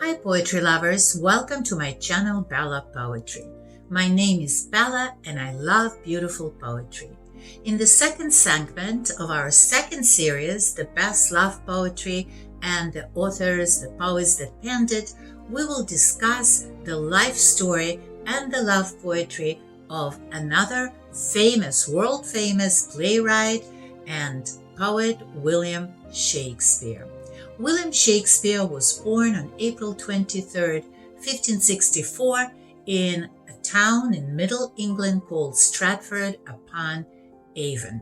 Hi poetry lovers, welcome to my channel Bella Poetry. My name is Bella and I love beautiful poetry. In the second segment of our second series, The Best Love Poetry and the Authors, the Poets that Penned It, we will discuss the life story and the love poetry of another famous, world-famous playwright and poet, William Shakespeare. William Shakespeare was born on April 23, 1564, in a town in Middle England called Stratford upon Avon.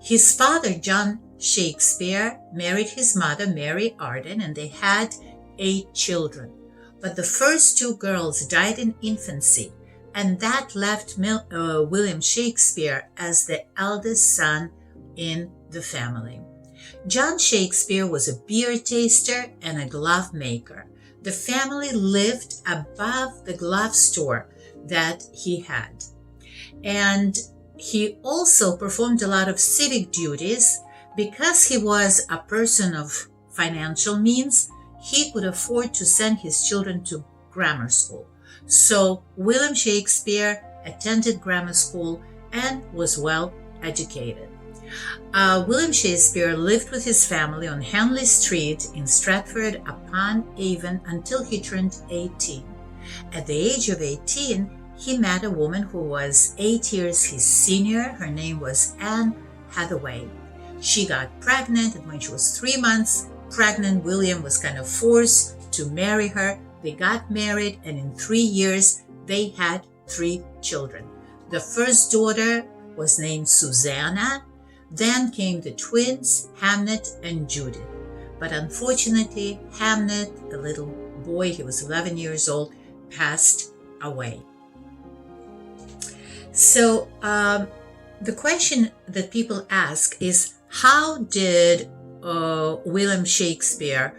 His father, John Shakespeare, married his mother, Mary Arden, and they had 8 children. But the first 2 girls died in infancy, and that left William Shakespeare as the eldest son in the family. John Shakespeare was a beer taster and a glove maker. The family lived above the glove store that he had. And he also performed a lot of civic duties. Because he was a person of financial means, he could afford to send his children to grammar school. So William Shakespeare attended grammar school and was well educated. William Shakespeare lived with his family on Henley Street in Stratford upon Avon until he turned 18. At the age of 18, he met a woman who was 8 years his senior. Her name was Anne Hathaway. She got pregnant, and when she was 3 months pregnant, William was kind of forced to marry her. They got married, and in 3 years, they had 3 children. The first daughter was named Susanna. Then came the twins, Hamnet and Judith. But unfortunately, Hamnet, the little boy, he was 11 years old, passed away. So the question that people ask is, how did William Shakespeare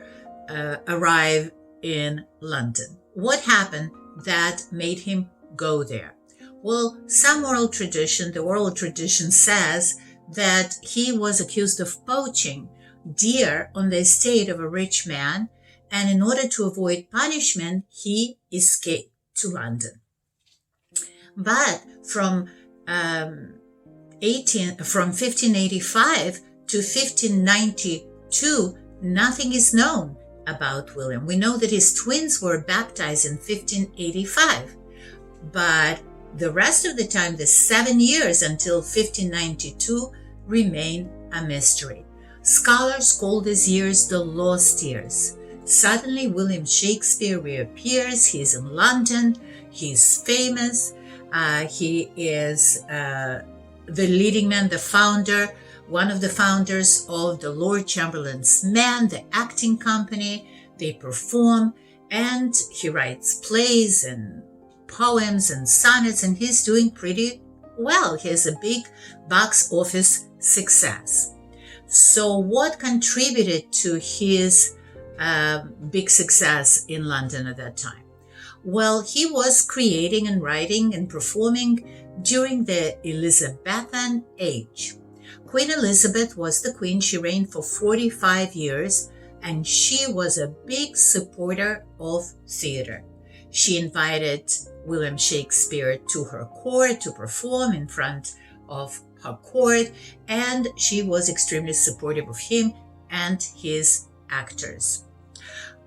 arrive in London? What happened that made him go there? Well, the oral tradition says that he was accused of poaching deer on the estate of a rich man, and in order to avoid punishment, he escaped to London. But from 1585 to 1592, nothing is known about William. We know that his twins were baptized in 1585, but the rest of the time, the 7 years until 1592, remain a mystery. Scholars call these years the lost years. Suddenly, William Shakespeare reappears. He's in London. He's famous. He is the leading man, the founder, one of the founders of the Lord Chamberlain's Men, the acting company. They perform, and he writes plays and poems and sonnets, and he's doing pretty well. He has a big box office success. So what contributed to his big success in London at that time? Well, he was creating and writing and performing during the Elizabethan age. Queen Elizabeth was the queen. She reigned for 45 years, and she was a big supporter of theater. She invited William Shakespeare to her court to perform in front of her court, and she was extremely supportive of him and his actors.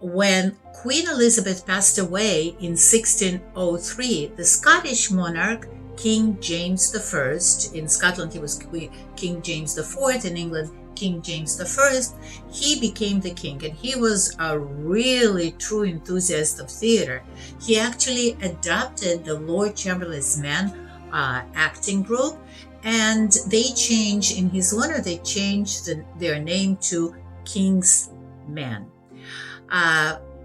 When Queen Elizabeth passed away in 1603, the Scottish monarch, King James I, in Scotland he was King James IV, in England King James I, he became the king, and he was a really true enthusiast of theater. He actually adopted the Lord Chamberlain's Men acting group, and they changed, in his honor, they changed their name to King's Men.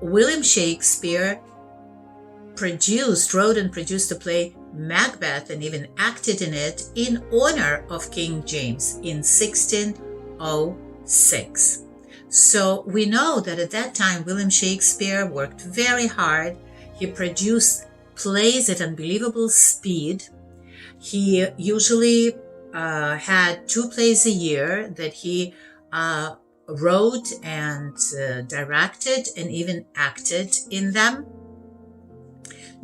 William Shakespeare wrote and produced the play Macbeth, and even acted in it in honor of King James in 1606. So we know that at that time, William Shakespeare worked very hard. He produced plays at unbelievable speed. He usually had 2 plays a year that he wrote and directed and even acted in them.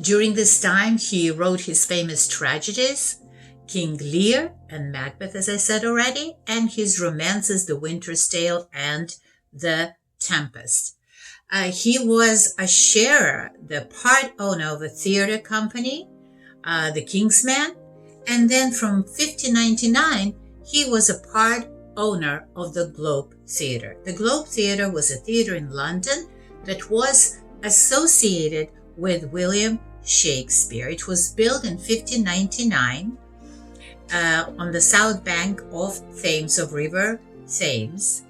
During this time, he wrote his famous tragedies, King Lear and Macbeth, as I said already, and his romances, The Winter's Tale and The Tempest. He was a sharer, the part owner of a theater company, the King's Man, and then from 1599, he was a part owner of the Globe Theatre. The Globe Theatre was a theatre in London that was associated with William Shakespeare. It was built in 1599 on the south bank of Thames, of River Thames.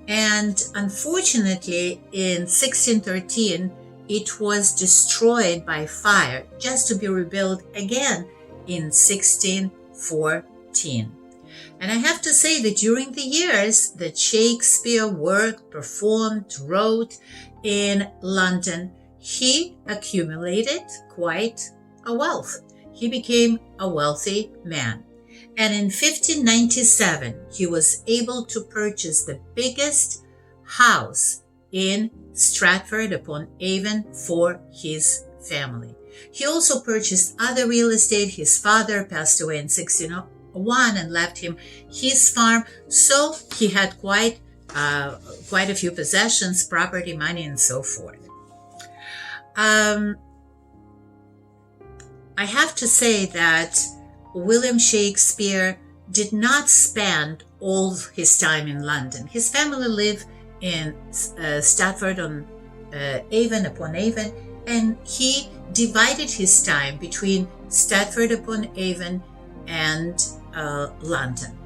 And unfortunately, in 1613, it was destroyed by fire, just to be rebuilt again in 1614. And I have to say that during the years that Shakespeare worked, performed, wrote in London, he accumulated quite a wealth. He became a wealthy man. And in 1597, he was able to purchase the biggest house in Stratford-upon-Avon for his family. He also purchased other real estate. His father passed away in 1601 and left him his farm. So he had quite a few possessions, property, money, and so forth. I have to say that William Shakespeare did not spend all his time in London. His family lived in Stratford-upon-Avon, and he divided his time between Stratford-upon-Avon and London.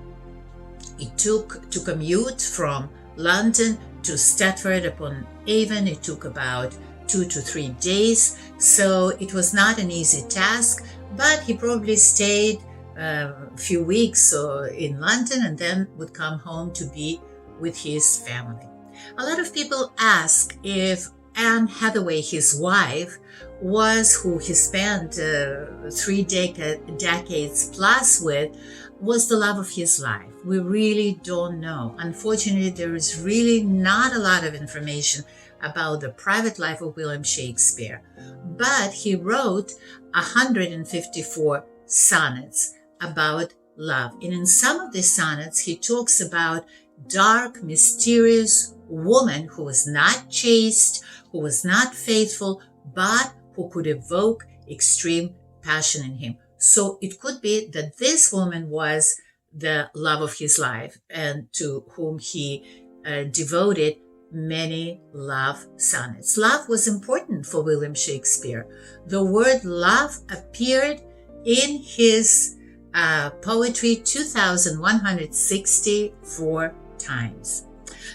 It took to commute from London to Stratford-upon-Avon. It took about 2 to 3 days, so it was not an easy task, but he probably stayed a few weeks in London and then would come home to be with his family. A lot of people ask if Anne Hathaway, his wife, was who he spent 3 decades plus with, was the love of his life. We really don't know. Unfortunately, there is really not a lot of information about the private life of William Shakespeare, but he wrote 154 sonnets about love. And in some of these sonnets, he talks about dark, mysterious woman who was not chaste, who was not faithful, but who could evoke extreme passion in him. So it could be that this woman was the love of his life and to whom he devoted many love sonnets. Love was important for William Shakespeare. The word love appeared in his poetry 2,164 times.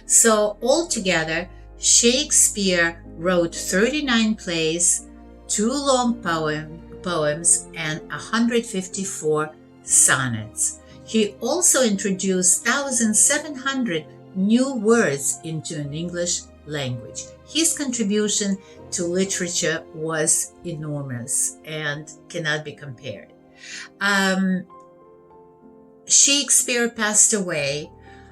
So altogether, Shakespeare wrote 39 plays, 2 long poems, and 154 sonnets. He also introduced 1,700 new words into an English language. His contribution to literature was enormous and cannot be compared. Shakespeare passed away,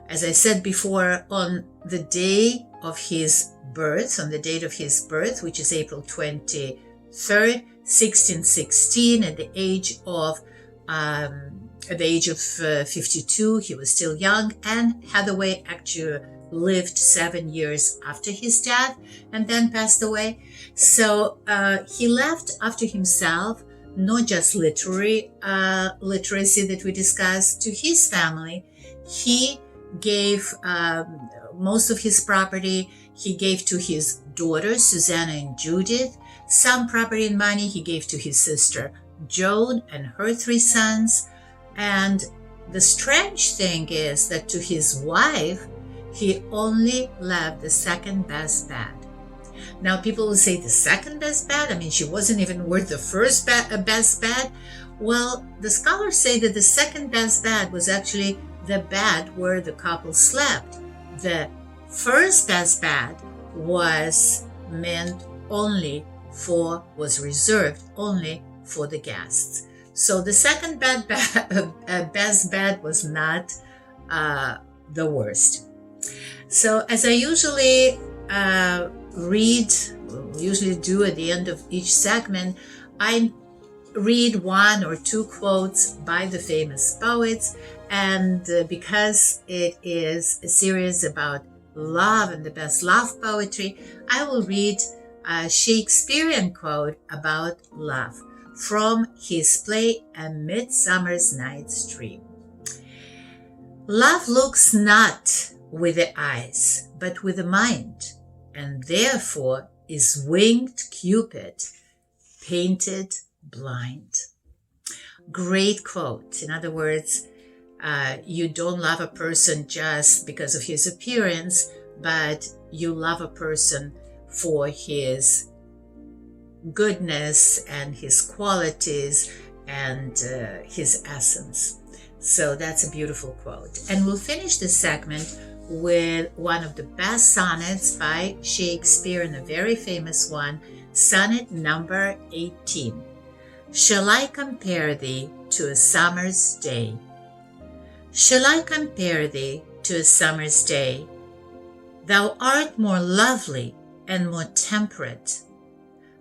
as I said before, on the day of his birth, on the date of his birth, which is April 23rd, 1616, at the age of 52. He was still young, and Hathaway actually lived 7 years after his death and then passed away. So he left after himself not just literacy that we discussed to his family. He gave most of his property, he gave to his daughters, Susanna and Judith. Some property and money he gave to his sister, Joan, and her 3 sons. And the strange thing is that to his wife, he only left the second best bed. Now, people will say the second best bed? I mean, she wasn't even worth the first best bed. Well, the scholars say that the second best bed was actually the bed where the couple slept. The first best bed was reserved only for the guests. So the second best bed was not the worst. So as I usually usually do at the end of each segment, I read one or two quotes by the famous poets. And because it is a series about love and the best love poetry, I will read a Shakespearean quote about love from his play A Midsummer's Night's Dream. Love looks not with the eyes, but with the mind, and therefore is winged Cupid, painted blind. Great quote. In other words, you don't love a person just because of his appearance, but you love a person for his goodness and his qualities and his essence. So that's a beautiful quote. And we'll finish this segment with one of the best sonnets by Shakespeare, and a very famous one, sonnet number 18. Shall I compare thee to a summer's day? Shall I compare thee to a summer's day? Thou art more lovely and more temperate.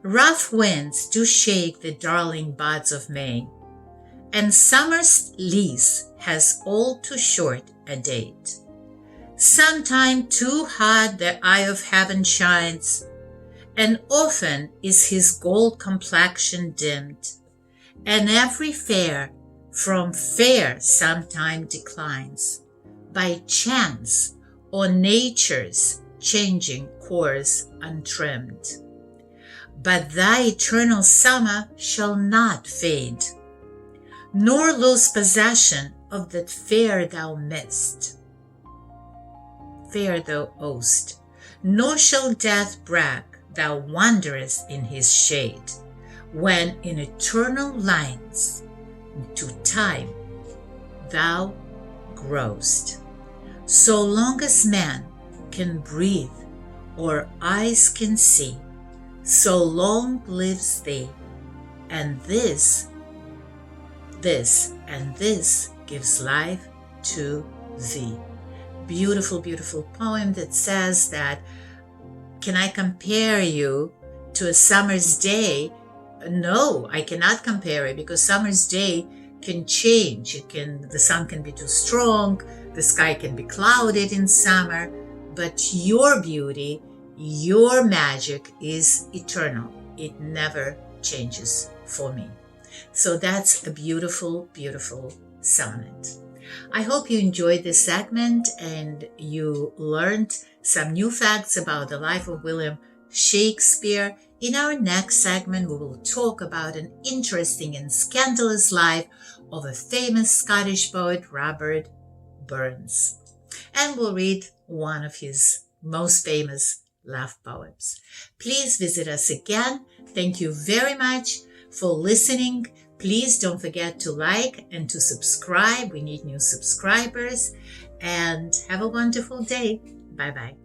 Rough winds do shake the darling buds of May, and summer's lease has all too short a date. Sometime too hot the eye of heaven shines, and often is his gold complexion dimmed, and every fair from fair sometime declines, by chance or nature's changing course untrimmed. But thy eternal summer shall not fade, nor lose possession of that fair thou missed, fair thou owest, nor shall death brag thou wanderest in his shade, when in eternal lines to time thou growest. So long as man can breathe or eyes can see, so long lives thee, and this gives life to thee. Beautiful, beautiful poem that says that, can I compare you to a summer's day? No, I cannot compare it, because summer's day can change. The sun can be too strong, the sky can be clouded in summer, but your beauty, your magic is eternal. It never changes for me. So that's a beautiful, beautiful sonnet. I hope you enjoyed this segment and you learned some new facts about the life of William Shakespeare. In our next segment, we will talk about an interesting and scandalous life of a famous Scottish poet, Robert Burns. And we'll read one of his most famous love poems. Please visit us again. Thank you very much for listening. Please don't forget to like and to subscribe. We need new subscribers. And have a wonderful day. Bye-bye.